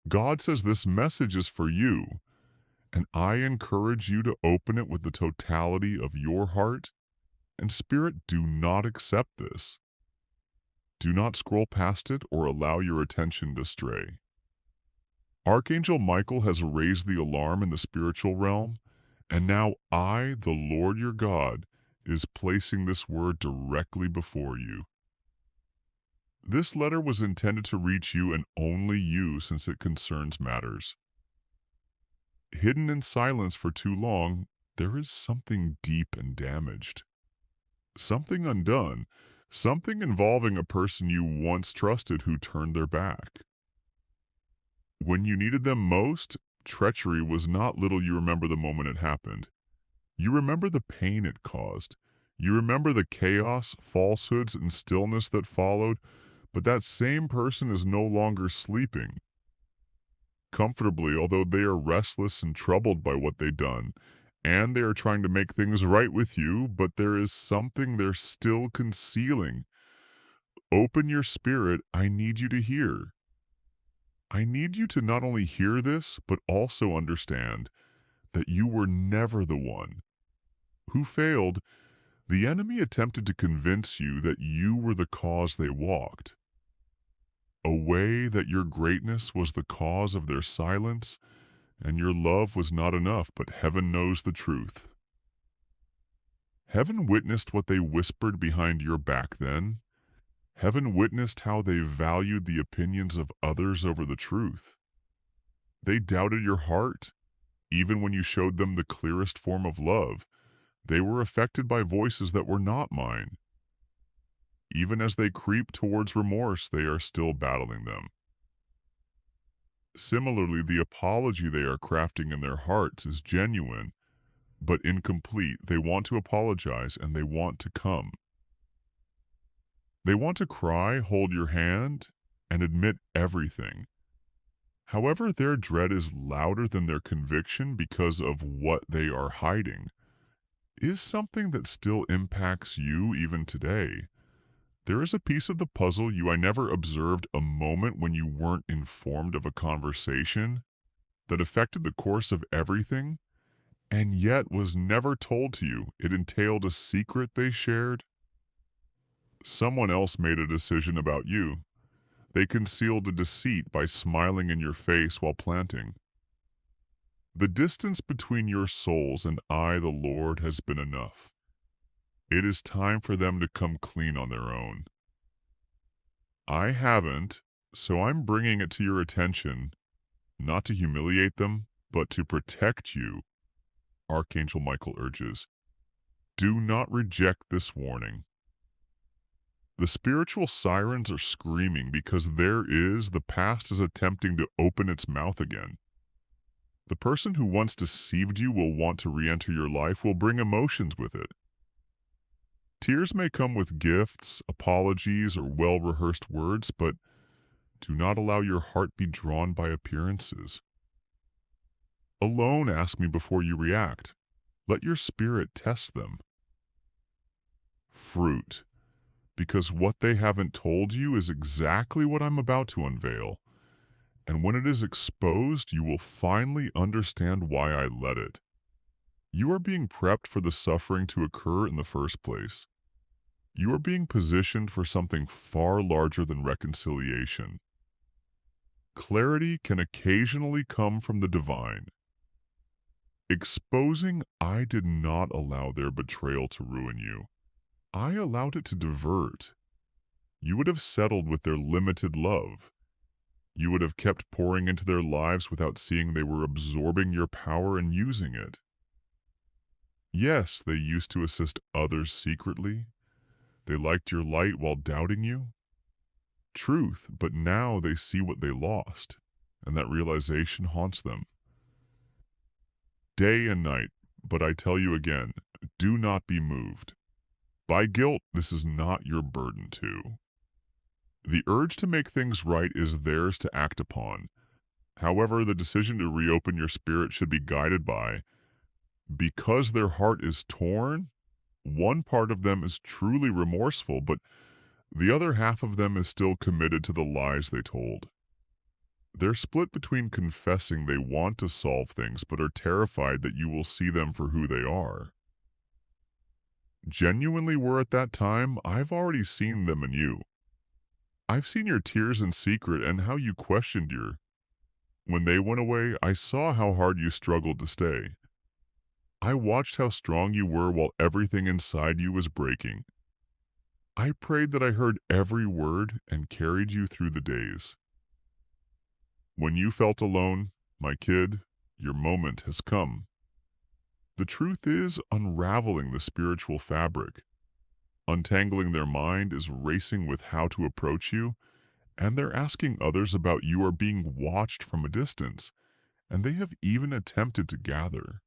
God says this message is for you, and I encourage you to open it with the totality of your heart and spirit. Do not accept this. Do not scroll past it or allow your attention to stray. Archangel Michael has raised the alarm in the spiritual realm, and now I, the Lord your God, is placing this word directly before you. This letter was intended to reach you and only you, since it concerns matters hidden in silence for too long. There is something deep and damaged, something undone, something involving a person you once trusted who turned their back. When you needed them most, treachery was not little. You remember the moment it happened. You remember the pain it caused. You remember the chaos, falsehoods, and stillness that followed. But that same person is no longer sleeping comfortably, although they are restless and troubled by what they've done. And they are trying to make things right with you, but there is something they're still concealing. Open your spirit. I need you to hear. I need you to not only hear this, but also understand that you were never the one who failed. The enemy attempted to convince you that you were the cause they walked away, that your greatness was the cause of their silence, and your love was not enough. But heaven knows the truth. Heaven witnessed what they whispered behind your back then. Heaven witnessed how they valued the opinions of others over the truth. They doubted your heart, even when you showed them the clearest form of love. They were affected by voices that were not mine. Even as they creep towards remorse, they are still battling them. Similarly, the apology they are crafting in their hearts is genuine, but incomplete. They want to apologize, and they want to come. They want to cry, hold your hand, and admit everything. However, their dread is louder than their conviction because of what they are hiding is something that still impacts you even today. There is a piece of the puzzle I never observed, a moment when you weren't informed of a conversation that affected the course of everything, and yet was never told to you. It entailed a secret they shared. Someone else made a decision about you. They concealed a deceit by smiling in your face while planting. The distance between your souls and I, the Lord, has been enough. It is time for them to come clean on their own. I haven't, so I'm bringing it to your attention, not to humiliate them, but to protect you. Archangel Michael urges, do not reject this warning. The spiritual sirens are screaming because the past is attempting to open its mouth again. The person who once deceived you will want to re-enter your life, will bring emotions with it. Tears may come with gifts, apologies, or well-rehearsed words, but do not allow your heart be drawn by appearances. Alone, ask me before you react. Let your spirit test them. Fruit. Because what they haven't told you is exactly what I'm about to unveil. And when it is exposed, you will finally understand why I let it. You are being prepped for the suffering to occur in the first place. You are being positioned for something far larger than reconciliation. Clarity can occasionally come from the divine. Exposing, I did not allow their betrayal to ruin you. I allowed it to divert. You would have settled with their limited love. You would have kept pouring into their lives without seeing they were absorbing your power and using it. Yes, they used to assist others secretly. They liked your light while doubting you. Truth, but now they see what they lost, and that realization haunts them. Day and night, but I tell you again, do not be moved. By guilt, this is not your burden too. The urge to make things right is theirs to act upon. However, the decision to reopen your spirit should be guided by, because their heart is torn, one part of them is truly remorseful, but the other half of them is still committed to the lies they told. They're split between confessing they want to solve things but are terrified that you will see them for who they are. Genuinely were at that time, I've already seen them in you. I've seen your tears in secret and how you questioned your. When they went away, I saw how hard you struggled to stay. I watched how strong you were while everything inside you was breaking. I prayed that I heard every word and carried you through the days. When you felt alone, my kid, your moment has come. The truth is unraveling the spiritual fabric. Untangling their mind is racing with how to approach you, and they're asking others about you are being watched from a distance, and they have even attempted to gather.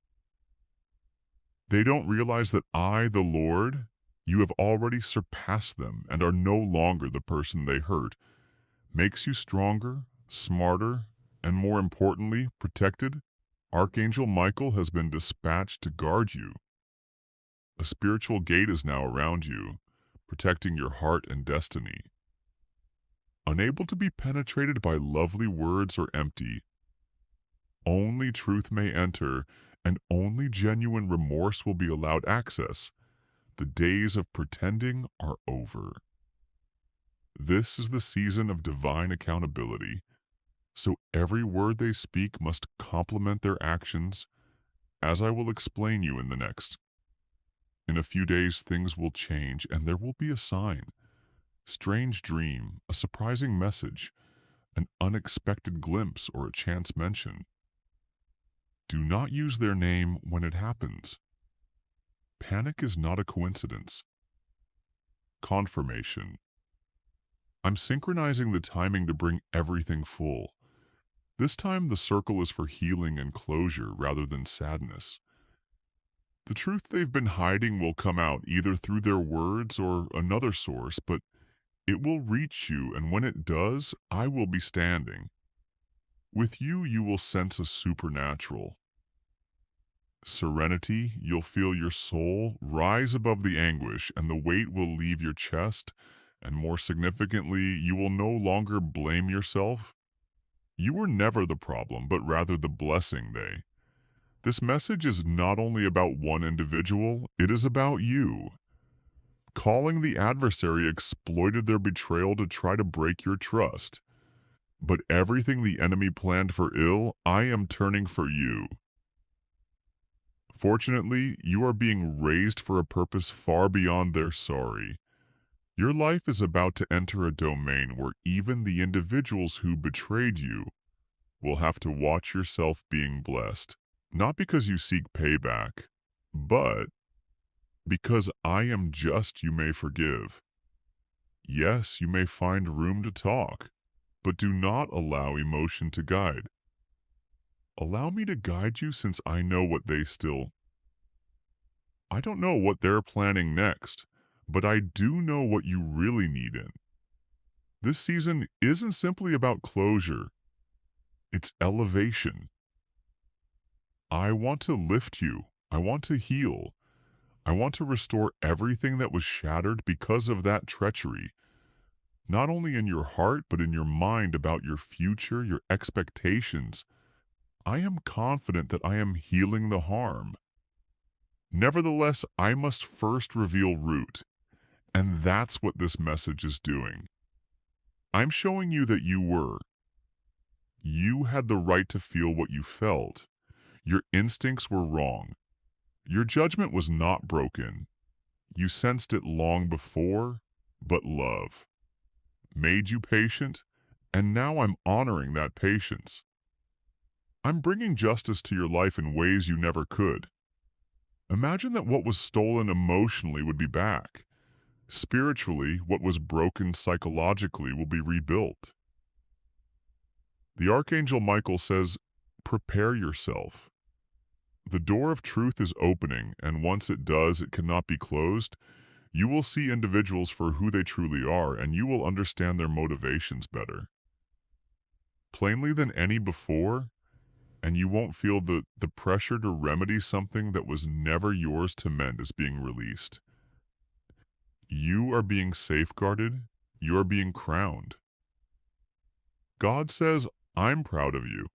They don't realize that I, the Lord, you have already surpassed them and are no longer the person they hurt, makes you stronger, smarter, and more importantly, protected. Archangel Michael has been dispatched to guard you. A spiritual gate is now around you, protecting your heart and destiny. Unable to be penetrated by lovely words or empty, only truth may enter, and only genuine remorse will be allowed access. The days of pretending are over. This is the season of divine accountability, so every word they speak must complement their actions, as I will explain you in the next. In a few days, things will change, and there will be a sign, strange dream, a surprising message, an unexpected glimpse, or a chance mention. Do not use their name when it happens. Panic is not a coincidence. Confirmation. I'm synchronizing the timing to bring everything full. This time the circle is for healing and closure rather than sadness. The truth they've been hiding will come out either through their words or another source, but it will reach you, and when it does, I will be standing. With you, you will sense a supernatural serenity. You'll feel your soul rise above the anguish, and the weight will leave your chest, and more significantly, you will no longer blame yourself. You were never the problem, but rather the blessing they. This message is not only about one individual, it is about you. Calling the adversary exploited their betrayal to try to break your trust. But everything the enemy planned for ill, I am turning for you. Fortunately, you are being raised for a purpose far beyond their sorry. Your life is about to enter a domain where even the individuals who betrayed you will have to watch yourself being blessed. Not because you seek payback, but because I am just, you may forgive. Yes, you may find room to talk, but do not allow emotion to guide. Allow me to guide you since I know what they still. I don't know what they're planning next, but I do know what you really need in. This season isn't simply about closure, it's elevation. I want to lift you. I want to heal. I want to restore everything that was shattered because of that treachery. Not only in your heart, but in your mind about your future, your expectations. I am confident that I am healing the harm. Nevertheless, I must first reveal root, and that's what this message is doing. I'm showing you that you had the right to feel what you felt. Your instincts were wrong. Your judgment was not broken. You sensed it long before, but love made you patient, and now I'm honoring that patience. I'm bringing justice to your life in ways you never could. Imagine that what was stolen emotionally would be back. Spiritually, what was broken psychologically will be rebuilt. The Archangel Michael says, prepare yourself. The door of truth is opening, and once it does, it cannot be closed. You will see individuals for who they truly are, and you will understand their motivations better. Plainly than any before, and you won't feel the pressure to remedy something that was never yours to mend is being released. You are being safeguarded. You are being crowned. God says, I'm proud of you.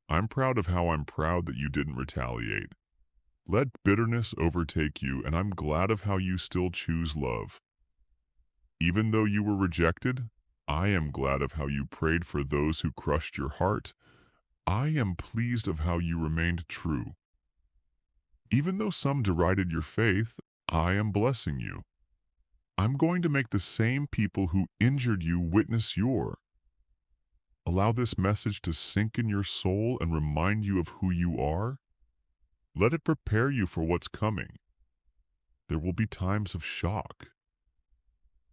I'm proud of how I'm proud that you didn't retaliate. Let bitterness overtake you, and I'm glad of how you still choose love. Even though you were rejected, I am glad of how you prayed for those who crushed your heart. I am pleased of how you remained true. Even though some derided your faith, I am blessing you. I'm going to make the same people who injured you witness your. Allow this message to sink in your soul and remind you of who you are. Let it prepare you for what's coming. There will be times of shock.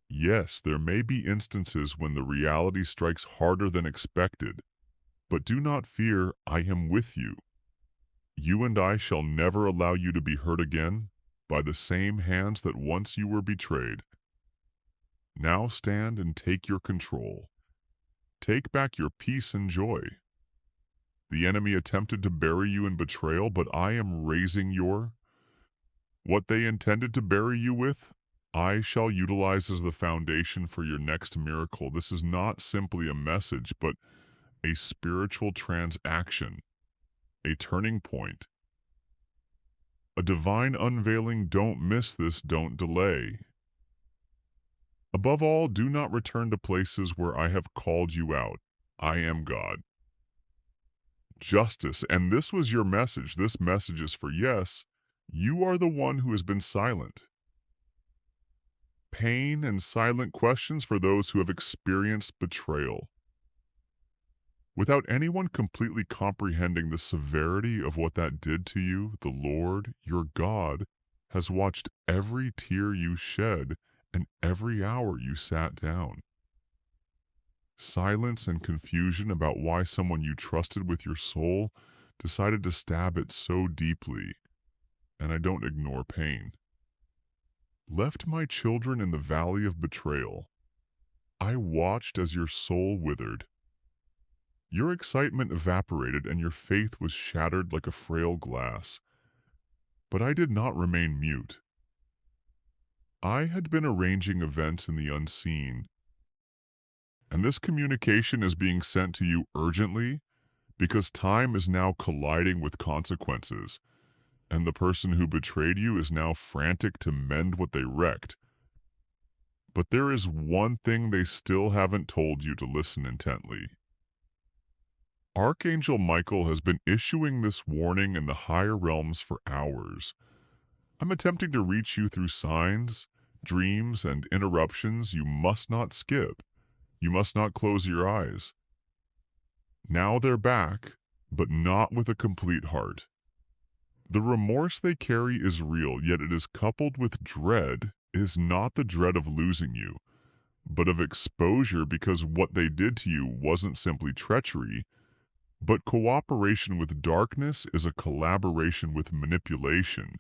Yes, there may be instances when the reality strikes harder than expected, but do not fear, I am with you. You and I shall never allow you to be hurt again by the same hands that once you were betrayed. Now stand and take your control. Take back your peace and joy. The enemy attempted to bury you in betrayal, but I am raising your. What they intended to bury you with, I shall utilize as the foundation for your next miracle. This is not simply a message, but a spiritual transaction, a turning point, a divine unveiling. Don't miss this, don't delay. Above all, do not return to places where I have called you out. I am God. Justice, and this was your message. This message is for yes, you are the one who has been silent. Pain and silent questions for those who have experienced betrayal. Without anyone completely comprehending the severity of what that did to you, the Lord, your God, has watched every tear you shed and every hour you sat down. Silence and confusion about why someone you trusted with your soul decided to stab it so deeply, and I don't ignore pain. Left my children in the valley of betrayal. I watched as your soul withered. Your excitement evaporated and your faith was shattered like a frail glass. But I did not remain mute. I had been arranging events in the unseen, and this communication is being sent to you urgently because time is now colliding with consequences, and the person who betrayed you is now frantic to mend what they wrecked. But there is one thing they still haven't told you to listen intently. Archangel Michael has been issuing this warning in the higher realms for hours. I'm attempting to reach you through signs, dreams, and interruptions you must not skip. You must not close your eyes. Now they're back, but not with a complete heart. The remorse they carry is real, yet it is coupled with dread. It is not the dread of losing you, but of exposure, because what they did to you wasn't simply treachery, but cooperation with darkness is a collaboration with manipulation.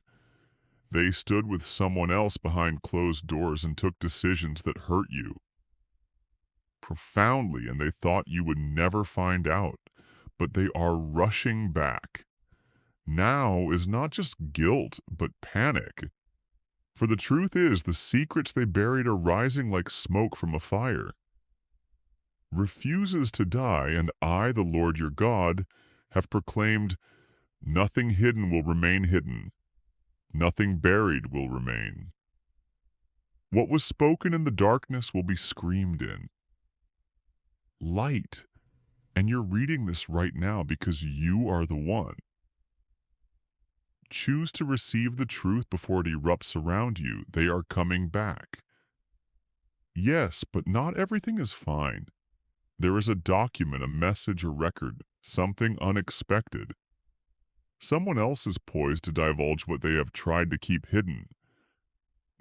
They stood with someone else behind closed doors and took decisions that hurt you profoundly, and they thought you would never find out. But they are rushing back. Now is not just guilt, but panic. For the truth is, the secrets they buried are rising like smoke from a fire. Refuses to die, and I, the Lord your God, have proclaimed, nothing hidden will remain hidden. Nothing buried will remain. What was spoken in the darkness will be screamed in. Light. And you're reading this right now because you are the one. Choose to receive the truth before it erupts around you. They are coming back. Yes, but not everything is fine. There is a document, a message, a record, something unexpected. Someone else is poised to divulge what they have tried to keep hidden.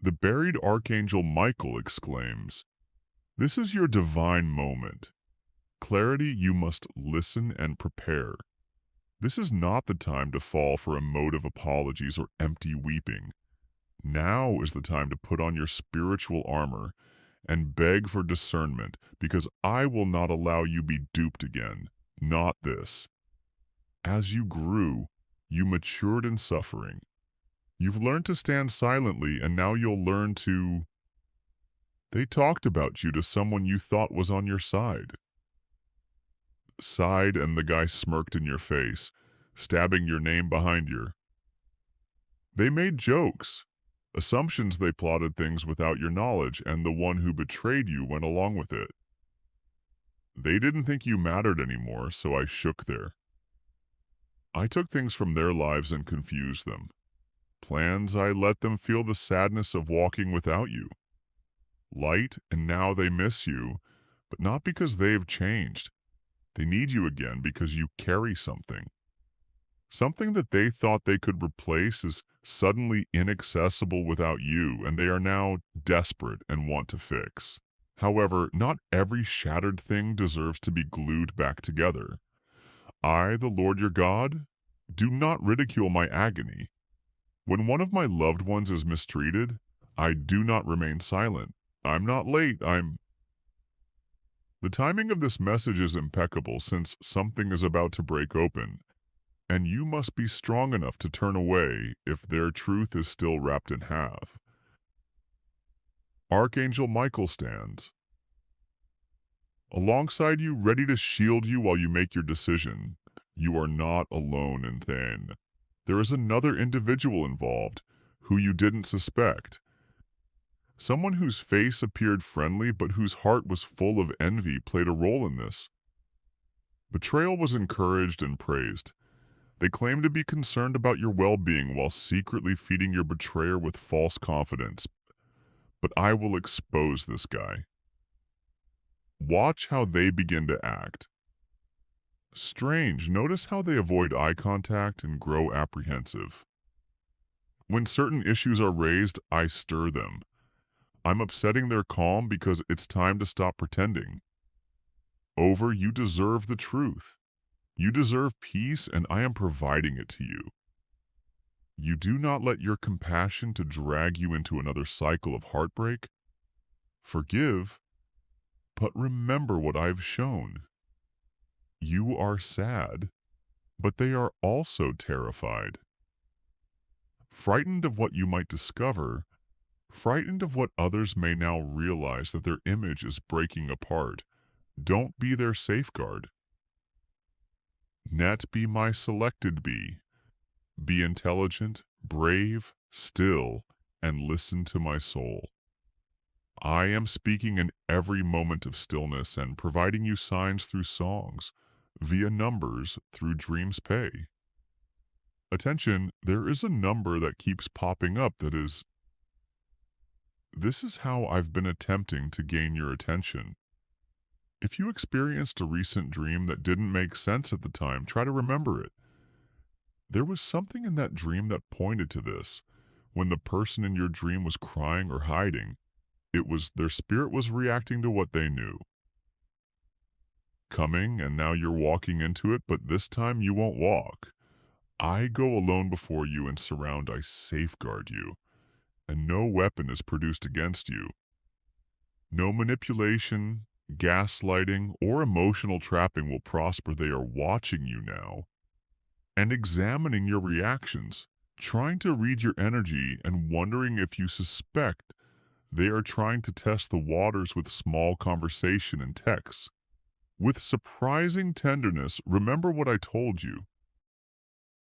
The buried Archangel Michael exclaims, "This is your divine moment. Clarity, you must listen and prepare. This is not the time to fall for emotive apologies or empty weeping. Now is the time to put on your spiritual armor and beg for discernment, because I will not allow you be duped again. Not this. As you grew, you matured in suffering. You've learned to stand silently, and now you'll learn to. They talked about you to someone you thought was on your side. sighed, and the guy smirked in your face, stabbing your name behind you. They made jokes, assumptions. They plotted things without your knowledge, and the one who betrayed you went along with it. They didn't think you mattered anymore, so I shook there. I took things from their lives and confused them. Plans, I let them feel the sadness of walking without you. Light, and now they miss you, but not because they've changed. They need you again because you carry something. Something that they thought they could replace is suddenly inaccessible without you, and they are now desperate and want to fix. However, not every shattered thing deserves to be glued back together. I, the Lord your God, do not ridicule my agony. When one of my loved ones is mistreated, I do not remain silent. I'm not late, The timing of this message is impeccable since something is about to break open, and you must be strong enough to turn away if their truth is still wrapped in half. Archangel Michael stands alongside you, ready to shield you while you make your decision. You are not alone in Thane. There is another individual involved who you didn't suspect. Someone whose face appeared friendly but whose heart was full of envy played a role in this. Betrayal was encouraged and praised. They claim to be concerned about your well-being while secretly feeding your betrayer with false confidence. But I will expose this guy. Watch how they begin to act. Strange, notice how they avoid eye contact and grow apprehensive. When certain issues are raised, I stir them. I'm upsetting their calm because it's time to stop pretending. Over, you deserve the truth. You deserve peace, and I am providing it to you. You do not let your compassion to drag you into another cycle of heartbreak. Forgive, but remember what I've shown. You are sad, but they are also terrified. Frightened of what you might discover, frightened of what others may now realize that their image is breaking apart. Don't be their safeguard. Net be my selected bee. Be intelligent, brave, still, and listen to my soul. I am speaking in every moment of stillness and providing you signs through songs, via numbers through dreams pay. Attention, there is a number that keeps popping up that is, this is how I've been attempting to gain your attention. If you experienced a recent dream that didn't make sense at the time, try to remember it. There was something in that dream that pointed to this. When the person in your dream was crying or hiding, it was their spirit was reacting to what they knew. Coming, and now you're walking into it, but this time you won't walk. I go alone before you and surround, I safeguard you, and no weapon is produced against you. No manipulation, gaslighting, or emotional trapping will prosper. They are watching you now and examining your reactions, trying to read your energy and wondering if you suspect they are trying to test the waters with small conversation and texts. With surprising tenderness, remember what I told you.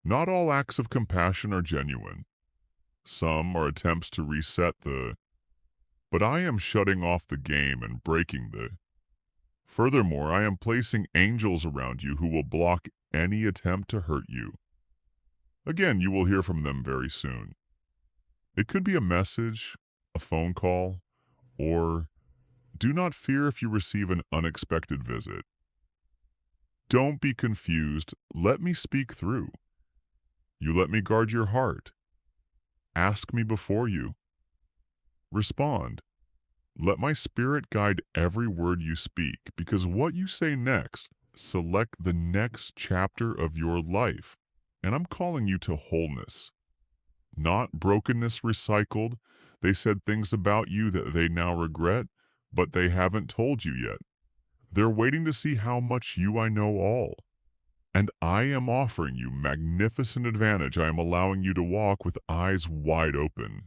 Not all acts of compassion are genuine. Some are attempts to reset but I am shutting off the game and breaking Furthermore, I am placing angels around you who will block any attempt to hurt you. Again, you will hear from them very soon. It could be a message, a phone call, or do not fear if you receive an unexpected visit. Don't be confused. Let me speak through. You let me guard your heart. Ask me before you. Respond. Let my spirit guide every word you speak, because what you say next select the next chapter of your life, and I'm calling you to wholeness. Not brokenness recycled. They said things about you that they now regret, but they haven't told you yet. They're waiting to see how much I know all. And I am offering you magnificent advantage. I am allowing you to walk with eyes wide open.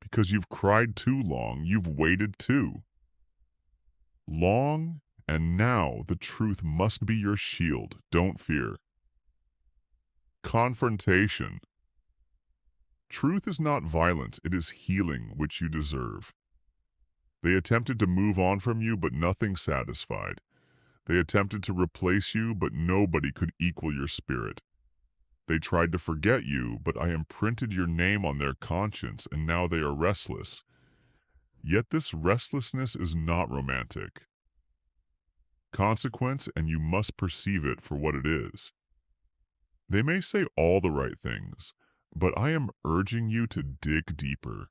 Because you've cried too long, you've waited too long, And now the truth must be your shield. Don't fear. Confrontation. Truth is not violence, it is healing, which you deserve. They attempted to move on from you, but nothing satisfied. They attempted to replace you, but nobody could equal your spirit. They tried to forget you, but I imprinted your name on their conscience, and now they are restless. Yet this restlessness is not romantic. Consequence, and you must perceive it for what it is. They may say all the right things, but I am urging you to dig deeper.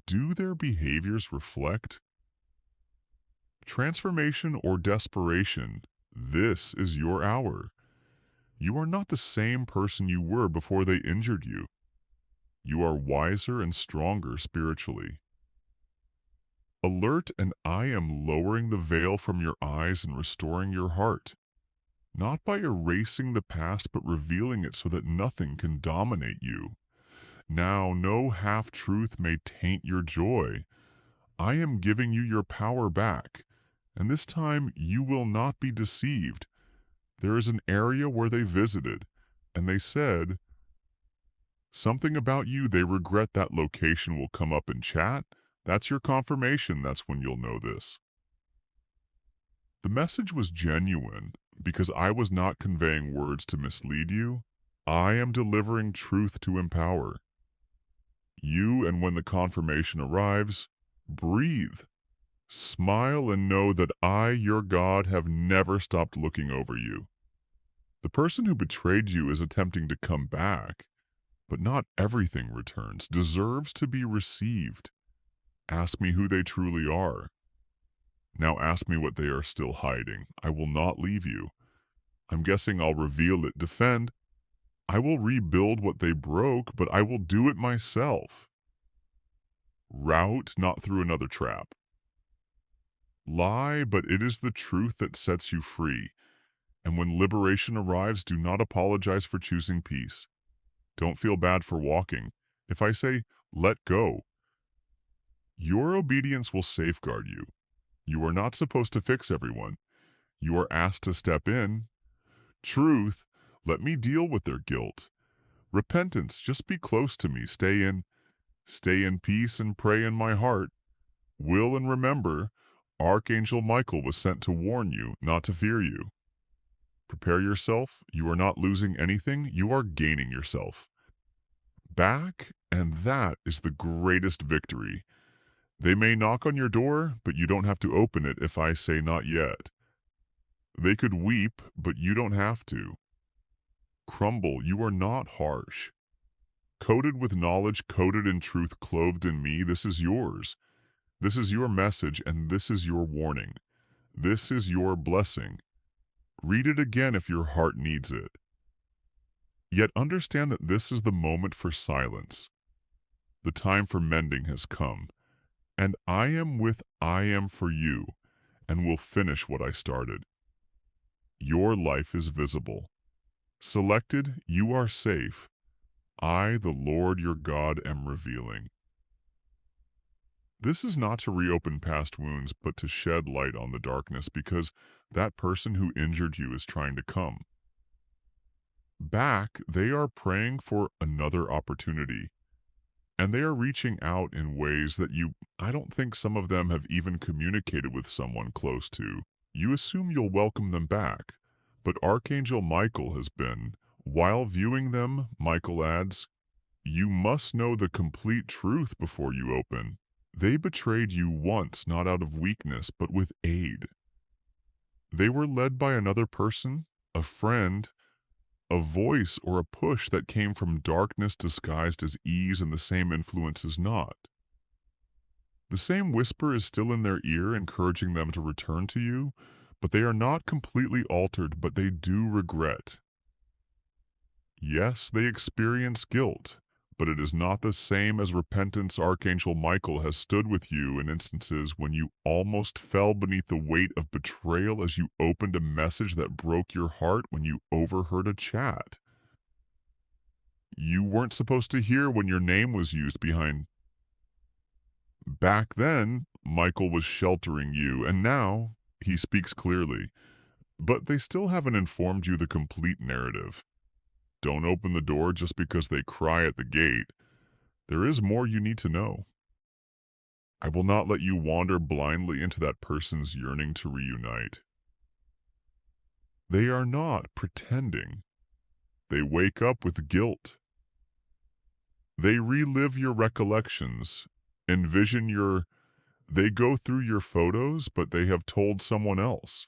Do their behaviors reflect transformation or desperation? This is your hour. You are not the same person you were before they injured you. You are wiser and stronger spiritually. Alert, and I am lowering the veil from your eyes and restoring your heart. Not by erasing the past, but revealing it so that nothing can dominate you. Now, no half-truth may taint your joy. I am giving you your power back, and this time you will not be deceived. There is an area where they visited, and they said, something about you, they regret that location will come up in chat. That's your confirmation, that's when you'll know this. The message was genuine, because I was not conveying words to mislead you. I am delivering truth to empower you, and when the confirmation arrives, breathe, smile, and know that I, your God, have never stopped looking over you. The person who betrayed you is attempting to come back, but not everything returns, deserves to be received. Ask me who they truly are. Now ask me what they are still hiding. I will not leave you. I'm guessing I'll reveal it, defend. I will rebuild what they broke, but I will do it myself. Route, not through another trap. Lie, but it is the truth that sets you free. And when liberation arrives, do not apologize for choosing peace. Don't feel bad for walking. If I say, let go, your obedience will safeguard you. You are not supposed to fix everyone. You are asked to step in. Truth, let me deal with their guilt. Repentance, just be close to me. Stay in peace and pray in my heart. Will, and remember, Archangel Michael was sent to warn you, not to fear you. Prepare yourself. You are not losing anything. You are gaining yourself back, and that is the greatest victory. They may knock on your door, but you don't have to open it if I say not yet. They could weep, but you don't have to. Crumble, you are not harsh. Coated with knowledge, coated in truth, clothed in me, this is yours. This is your message, and this is your warning. This is your blessing. Read it again if your heart needs it. Yet understand that this is the moment for silence. The time for mending has come. And I am for you, and will finish what I started. Your life is visible. Selected, you are safe. I, the Lord your God, am revealing. This is not to reopen past wounds, but to shed light on the darkness, because that person who injured you is trying to come back. They are praying for another opportunity. And they are reaching out in ways that I don't think some of them have even communicated with someone close to. You assume you'll welcome them back, but Archangel Michael has been. While viewing them, Michael adds, you must know the complete truth before you open. They betrayed you once, not out of weakness, but with aid. They were led by another person, a friend, a voice or a push that came from darkness disguised as ease, and the same influence is not. The same whisper is still in their ear, encouraging them to return to you, but they are not completely altered, but they do regret. Yes, they experience guilt, but it is not the same as repentance. Archangel Michael has stood with you in instances when you almost fell beneath the weight of betrayal as you opened a message that broke your heart, when you overheard a chat you weren't supposed to hear when your name was used behind. Back then, Michael was sheltering you, and now He speaks clearly, but they still haven't informed you the complete narrative. Don't open the door just because they cry at the gate. There is more you need to know. I will not let you wander blindly into that person's yearning to reunite. They are not pretending. They wake up with guilt. They relive your recollections, envision your... They go through your photos, but they have told someone else.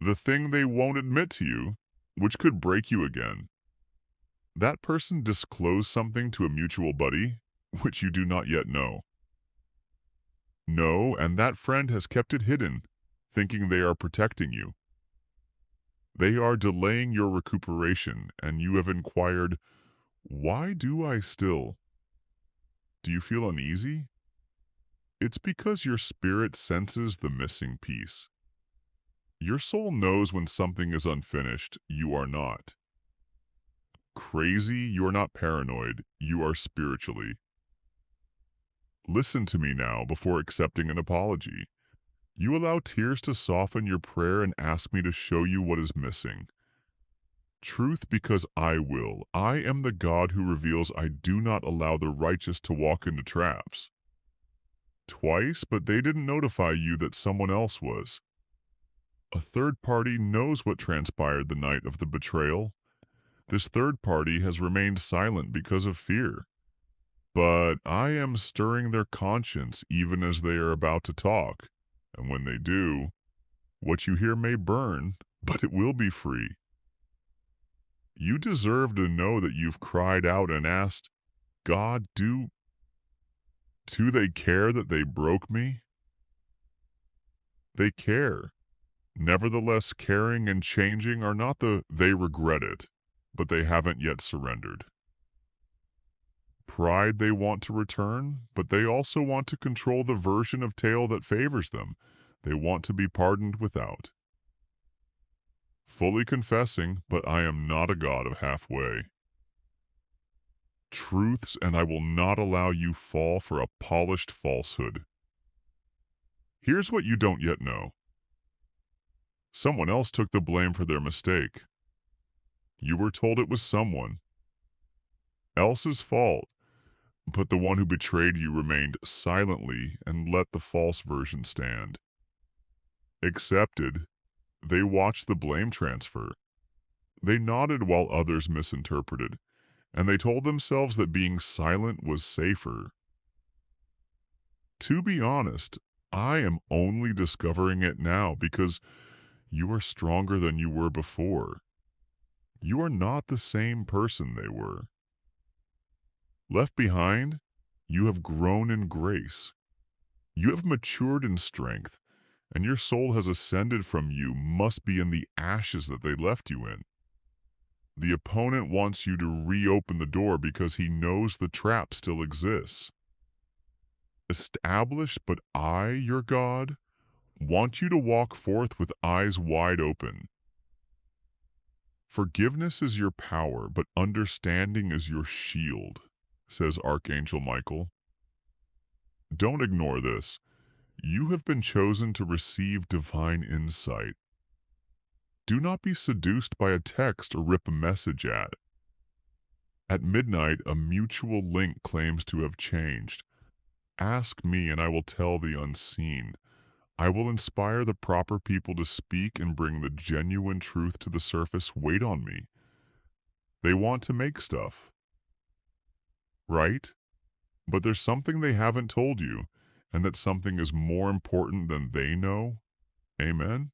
The thing they won't admit to you, which could break you again. That person disclosed something to a mutual buddy, which you do not yet know. No, and that friend has kept it hidden, thinking they are protecting you. They are delaying your recuperation, and you have inquired, why do I still? Do you feel uneasy? It's because your spirit senses the missing piece. Your soul knows when something is unfinished. You are not. Crazy, you are not paranoid. You are spiritually. Listen to me now before accepting an apology. You allow tears to soften your prayer and ask me to show you what is missing. Truth, because I will. I am the God who reveals. I do not allow the righteous to walk into traps. Twice, but they didn't notify you that someone else was. A third party knows what transpired the night of the betrayal. This third party has remained silent because of fear. But I am stirring their conscience even as they are about to talk. And when they do, what you hear may burn, but it will be free. You deserve to know that you've cried out and asked, God, do they care that they broke me? They care. Nevertheless, caring and changing are not they regret it, but they haven't yet surrendered. Pride they want to return, but they also want to control the version of tale that favors them. They want to be pardoned without. Fully confessing, but I am not a God of halfway. Truths, and I will not allow you fall for a polished falsehood. Here's what you don't yet know. Someone else took the blame for their mistake. You were told it was someone else's fault, but the one who betrayed you remained silently and let the false version stand. Accepted, they watched the blame transfer. They nodded while others misinterpreted, and they told themselves that being silent was safer. To be honest, I am only discovering it now because you are stronger than you were before. You are not the same person they were. Left behind, you have grown in grace. You have matured in strength, and your soul has ascended from you must be in the ashes that they left you in. The opponent wants you to reopen the door because he knows the trap still exists. Established, but I, your God, want you to walk forth with eyes wide open. Forgiveness is your power, but understanding is your shield, says Archangel Michael. Don't ignore this. You have been chosen to receive divine insight. Do not be seduced by a text or rip a message at. At midnight, a mutual link claims to have changed. Ask me and I will tell the unseen. I will inspire the proper people to speak and bring the genuine truth to the surface. Wait on me. They want to make stuff, right? But there's something they haven't told you, and that something is more important than they know. Amen?